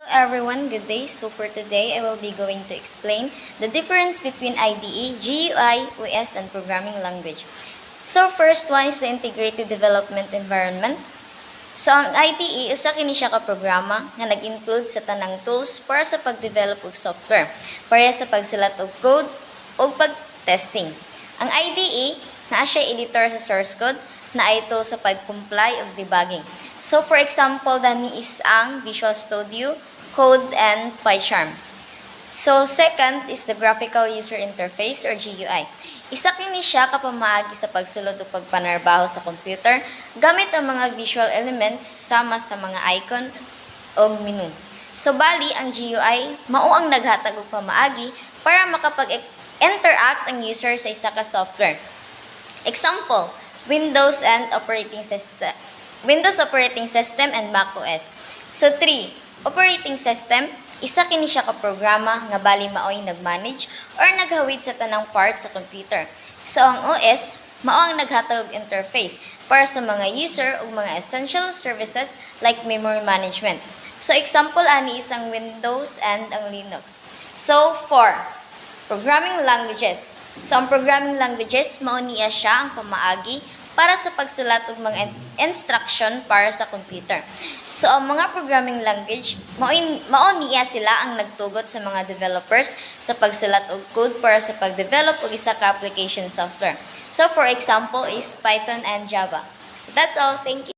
Hello everyone, good day. So for today, I will be going to explain the difference between IDE, GUI, OS, and programming language. So first one is the Integrated Development Environment. So ang IDE, usa kini siya ka programa nga nag-include sa tanang tools para sa pag-develop og software, para sa pagsulat og code o pag-testing. Ang IDE, naa siya editor sa source code, na ito sa pag-comply og debugging. So for example, dani is ang Visual Studio, Code, and PyCharm. So second is the Graphical User Interface or GUI. Isa kini siya kapamaagi sa pagsulod o pagpanarbaho sa computer gamit ang mga visual elements sama sa mga icon o menu. So bali, ang GUI mao ang naghatag og pamaagi para makapag-interact ang user sa isa ka software. Example, Windows Operating System and macOS. So 3, operating system, isa kini siya ka programa nga bali maoy nag-manage or naghawid sa tanang part sa computer. So ang OS mao ang naghatag og interface para sa mga user ug mga essential services like memory management. So example ani isang Windows and ang Linux. So 4, programming languages. So ang programming languages mao niya siya ang pamaagi para sa pagsulat og mga instruction para sa computer. So ang mga programming language mao niya sila ang nagtugot sa mga developers sa pagsulat og code para sa pag-develop og isa ka application software. So for example is Python and Java. So that's all. Thank you.